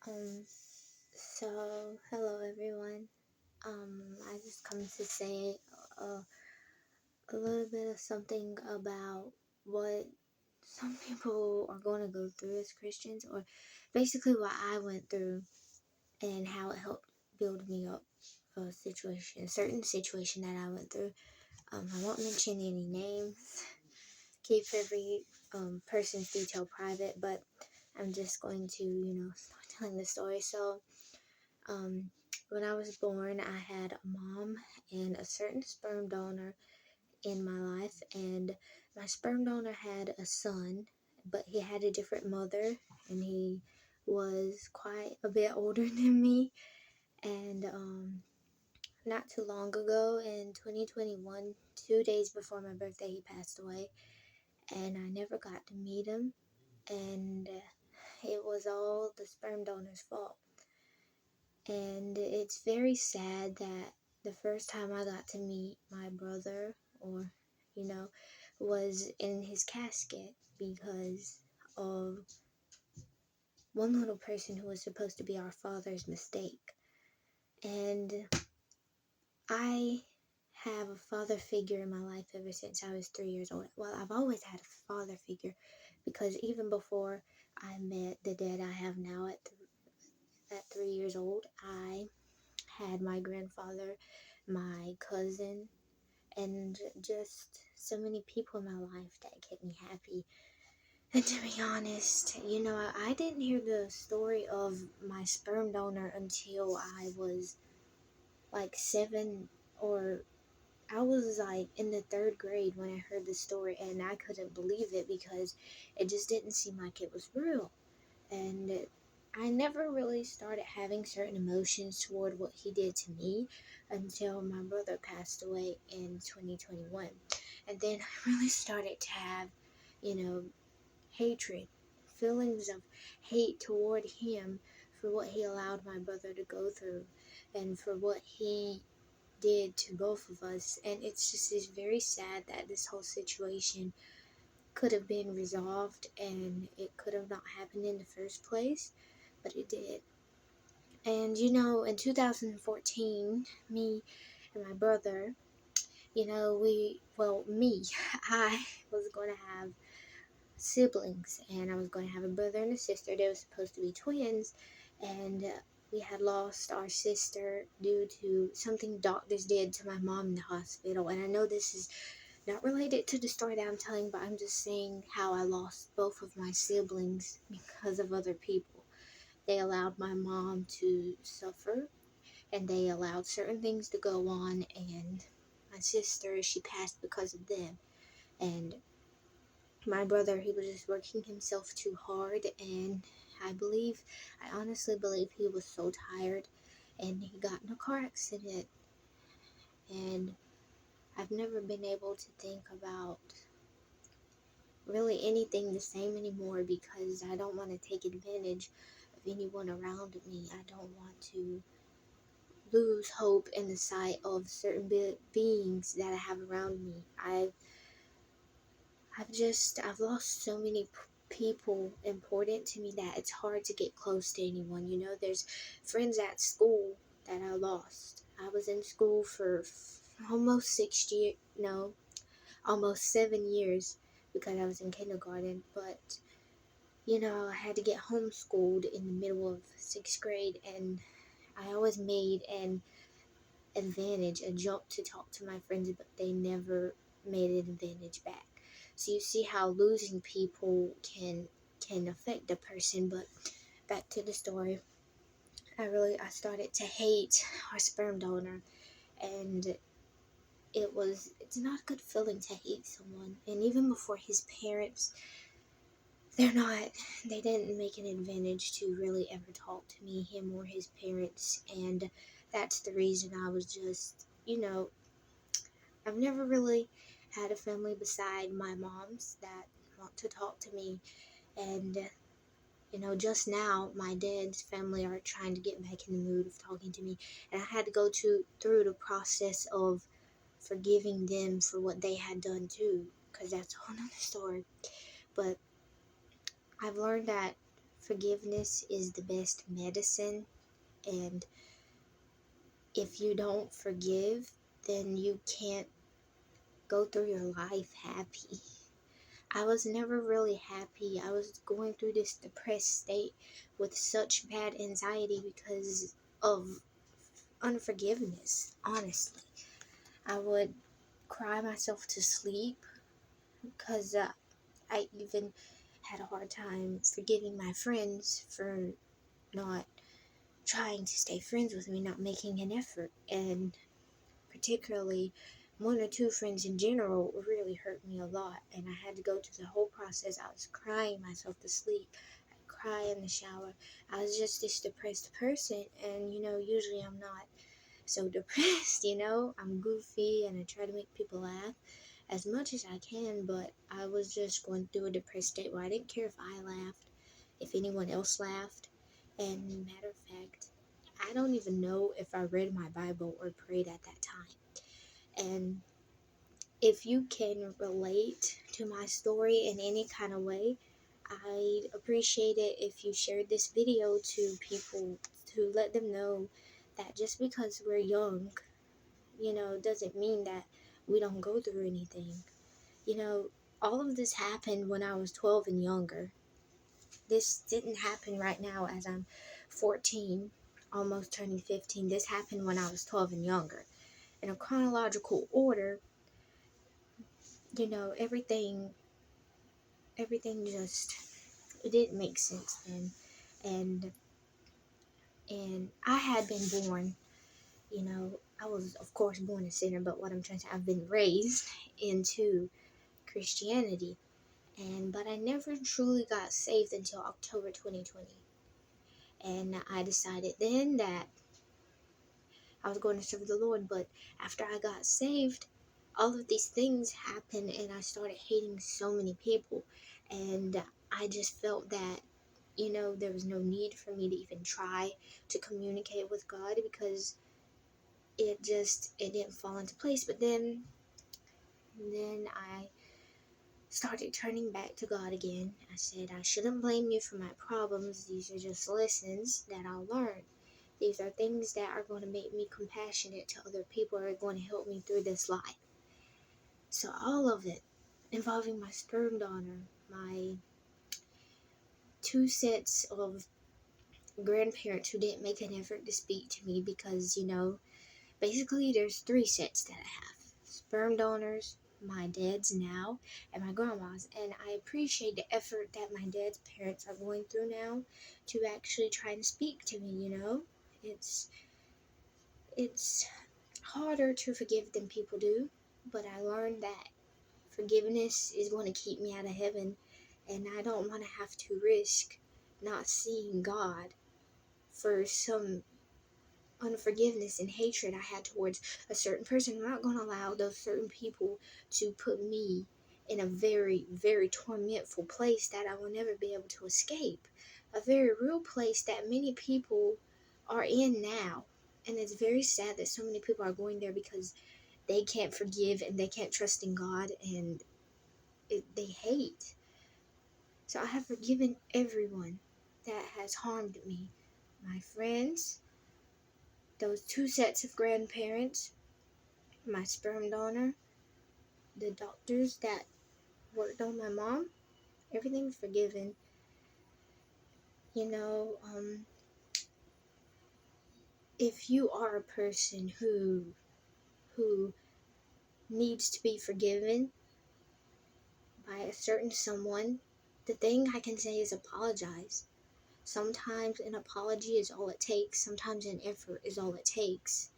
Um, Hello everyone. I just come to say a little bit of something about what some people are going to go through as Christians, or basically what I went through and how it helped build me up a certain situation that I went through. I won't mention any names, keep every person's detail private, but I'm just going to, start telling the story. Um, when I was born, I had a mom and a certain sperm donor in my life, and my sperm donor had a son, but he had a different mother, and he was quite a bit older than me. And not too long ago, in 2021, 2 days before my birthday, he passed away, and I never got to meet him, and it was all the sperm donor's fault. And it's very sad that the first time I got to meet my brother, or, was in his casket because of one little person who was supposed to be our father's mistake. And I have a father figure in my life ever since I was 3 years old. Well, I've always had a father figure because even before I met the dad I have now at 3 years old, I had my grandfather, my cousin, and just so many people in my life that kept me happy. And to be honest, I didn't hear the story of my sperm donor until I was like 7, or I was like in the 3rd grade when I heard the story, and I couldn't believe it because it just didn't seem like it was real. And I never really started having certain emotions toward what he did to me until my brother passed away in 2021. And then I really started to have, hatred, feelings of hate toward him for what he allowed my brother to go through and for what he did to both of us. And it's very sad that this whole situation could have been resolved and it could have not happened in the first place, but it did. And in 2014, me and my brother, I was going to have siblings, and I was going to have a brother and a sister. They were supposed to be twins, and we had lost our sister due to something doctors did to my mom in the hospital. And I know this is not related to the story that I'm telling, but I'm just saying how I lost both of my siblings because of other people. They allowed my mom to suffer, and they allowed certain things to go on, and my sister, she passed because of them. And my brother, he was just working himself too hard, and I honestly believe he was so tired, and he got in a car accident. And I've never been able to think about really anything the same anymore because I don't want to take advantage of anyone around me. I don't want to lose hope in the sight of certain beings that I have around me. I've lost so many people important to me that it's hard to get close to anyone. There's friends at school that I lost. I was in school for almost 6 years, no, almost 7 years because I was in kindergarten. But I had to get homeschooled in the middle of 6th grade, and I always made an advantage, a jump to talk to my friends, but they never made an advantage back. So you see how losing people can affect a person. But back to the story, I started to hate our sperm donor, and it's not a good feeling to hate someone. And even before his parents, they didn't make an advantage to really ever talk to me, him or his parents. And that's the reason I was just, I've never really had a family beside my mom's that want to talk to me. And, just now my dad's family are trying to get back in the mood of talking to me. And I had to go through the process of forgiving them for what they had done too, because that's a whole nother story. But I've learned that forgiveness is the best medicine, and if you don't forgive, then you can't go through your life happy. I was never really happy. I was going through this depressed state with such bad anxiety because of unforgiveness, honestly. I would cry myself to sleep because I even had a hard time forgiving my friends for not trying to stay friends with me, not making an effort. And particularly, one or two friends in general really hurt me a lot. And I had to go through the whole process. I was crying myself to sleep. I'd cry in the shower. I was just this depressed person. And, usually I'm not so depressed, I'm goofy and I try to make people laugh as much as I can, but I was just going through a depressed state where I didn't care if I laughed, if anyone else laughed. And matter of fact, I don't even know if I read my Bible or prayed at that time. And if you can relate to my story in any kind of way, I'd appreciate it if you shared this video to people to let them know that just because we're young, doesn't mean that we don't go through anything. All of this happened when I was 12 and younger. This didn't happen right now as I'm 14, almost turning 15. This happened when I was 12 and younger. In a chronological order, everything just, it didn't make sense then. And I had been born, I was of course born a sinner, but what I'm trying to say, I've been raised into Christianity. But I never truly got saved until October 2020. And I decided then that I was going to serve the Lord. But after I got saved, all of these things happened and I started hating so many people. And I just felt that, there was no need for me to even try to communicate with God because it didn't fall into place. But then I started turning back to God again. I said, I shouldn't blame you for my problems. These are just lessons that I'll learn. These are things that are going to make me compassionate to other people, are going to help me through this life. So all of it, involving my sperm donor, my 2 sets of grandparents who didn't make an effort to speak to me because, basically there's 3 sets that I have. Sperm donors, my dad's now, and my grandma's. And I appreciate the effort that my dad's parents are going through now to actually try and speak to me, It's harder to forgive than people do, but I learned that forgiveness is going to keep me out of heaven, and I don't want to have to risk not seeing God for some unforgiveness and hatred I had towards a certain person. I'm not going to allow those certain people to put me in a very, very tormentful place that I will never be able to escape. A very real place that many people are in now. And it's very sad that so many people are going there because they can't forgive and they can't trust in God, and they hate. So I have forgiven everyone that has harmed me. My friends, those 2 sets of grandparents, my sperm donor, the doctors that worked on my mom, everything's forgiven. If you are a person who needs to be forgiven by a certain someone, the thing I can say is apologize. Sometimes an apology is all it takes. Sometimes an effort is all it takes.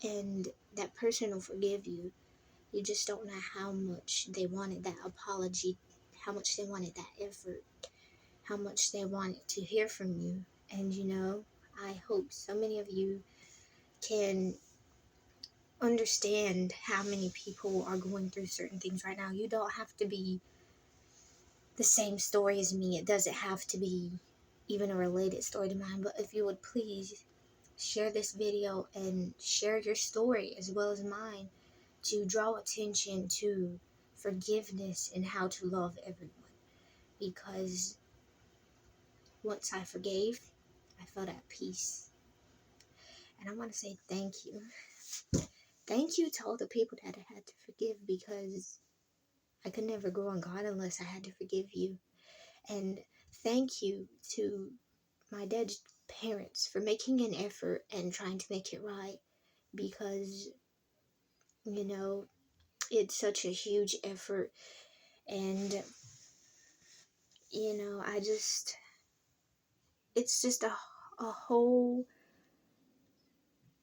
And that person will forgive you. You just don't know how much they wanted that apology, how much they wanted that effort, how much they wanted to hear from you. And I hope so many of you can understand how many people are going through certain things right now. You don't have to be the same story as me. It doesn't have to be even a related story to mine. But if you would please share this video and share your story as well as mine to draw attention to forgiveness and how to love everyone. Because once I forgave, I felt at peace. And I want to say thank you. Thank you to all the people that I had to forgive, because I could never grow in God unless I had to forgive you. And thank you to my dad's parents for making an effort and trying to make it right, because, you know, it's such a huge effort. And, you know, it's just a whole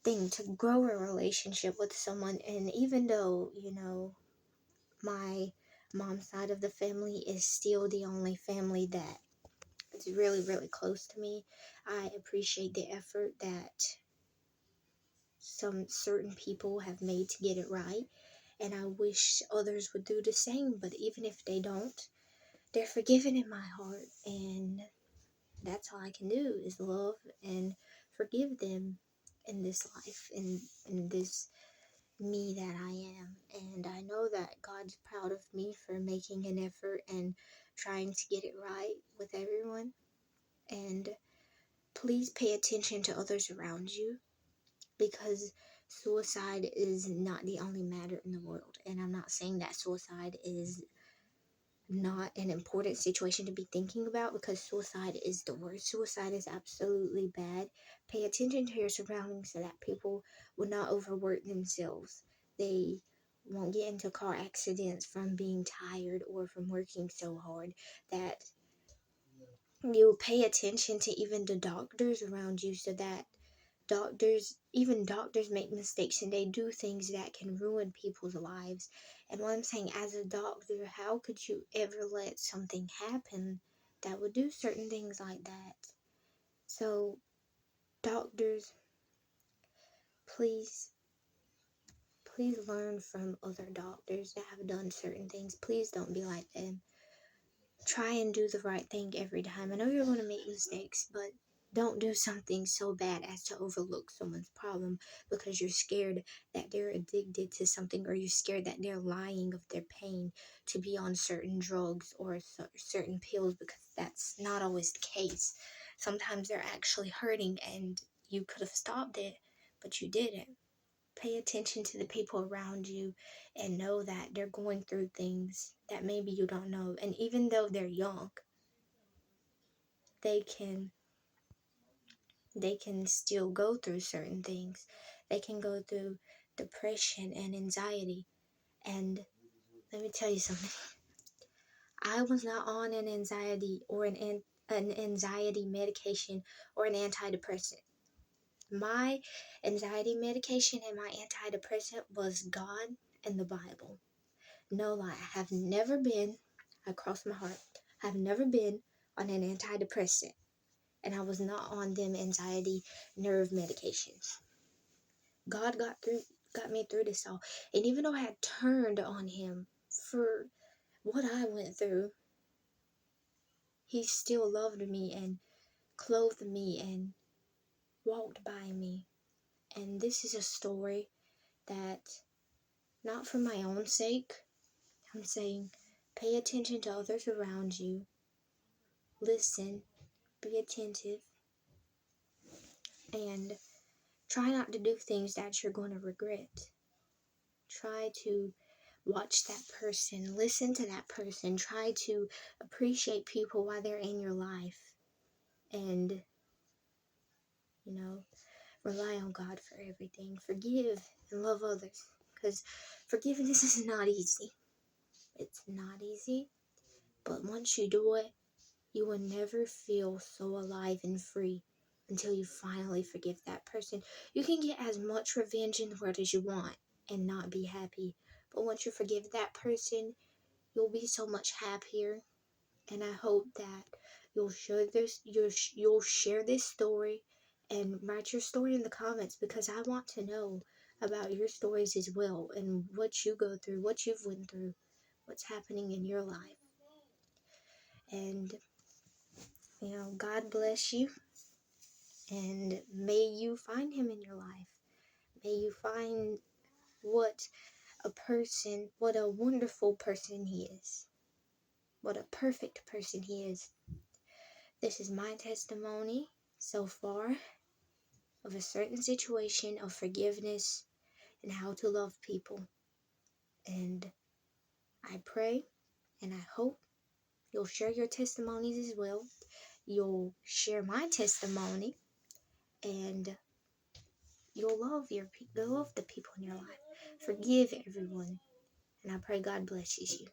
thing to grow a relationship with someone. And even though, you know, my mom's side of the family is still the only family that is really, really close to me, I appreciate the effort that some certain people have made to get it right. And I wish others would do the same, but even if they don't, they're forgiven in my heart. And that's all I can do is love and forgive them in this life, in this me that I am. And I know that God's proud of me for making an effort and trying to get it right with everyone. And please pay attention to others around you, because suicide is not the only matter in the world. And I'm not saying that suicide is not an important situation to be thinking about, because suicide is the worst. Suicide is absolutely bad. Pay attention to your surroundings so that people will not overwork themselves. They won't get into car accidents from being tired or from working so hard. That you pay attention to even the doctors around you, so that even doctors make mistakes and they do things that can ruin people's lives. And what I'm saying, as a doctor, how could you ever let something happen that would do certain things like that? So, doctors, please, please learn from other doctors that have done certain things. Please don't be like them. Try and do the right thing every time. I know you're going to make mistakes, but don't do something so bad as to overlook someone's problem because you're scared that they're addicted to something, or you're scared that they're lying of their pain to be on certain drugs or certain pills, because that's not always the case. Sometimes they're actually hurting and you could have stopped it, but you didn't. Pay attention to the people around you and know that they're going through things that maybe you don't know. And even though they're young, they can still go through certain things. They can go through depression and anxiety. And let me tell you something. I was not on an anxiety or an anxiety medication or an antidepressant. My anxiety medication and my antidepressant was God and the Bible. No lie, I have never been, I cross my heart, I've never been on an antidepressant. And I was not on them anxiety nerve medications. God got me through this all. And even though I had turned on him for what I went through, he still loved me and clothed me and walked by me. And this is a story that, not for my own sake, I'm saying pay attention to others around you. Listen, be attentive, and try not to do things that you're going to regret. Try to watch that person, listen to that person, try to appreciate people while they're in your life, and, you know, rely on God for everything. Forgive and love others, because forgiveness is not easy. It's not easy, but once you do it, you will never feel so alive and free until you finally forgive that person. You can get as much revenge in the world as you want and not be happy, but once you forgive that person, you'll be so much happier. And I hope that you'll share this story and write your story in the comments, because I want to know about your stories as well, and what you go through, what you've went through, what's happening in your life. And, you know, God bless you, and may you find him in your life. May you find what a wonderful person he is, what a perfect person he is. This is my testimony so far of a certain situation of forgiveness and how to love people. And I pray and I hope you'll share your testimonies as well. You'll share my testimony, and you'll love the people in your life. Forgive everyone, and I pray God blesses you.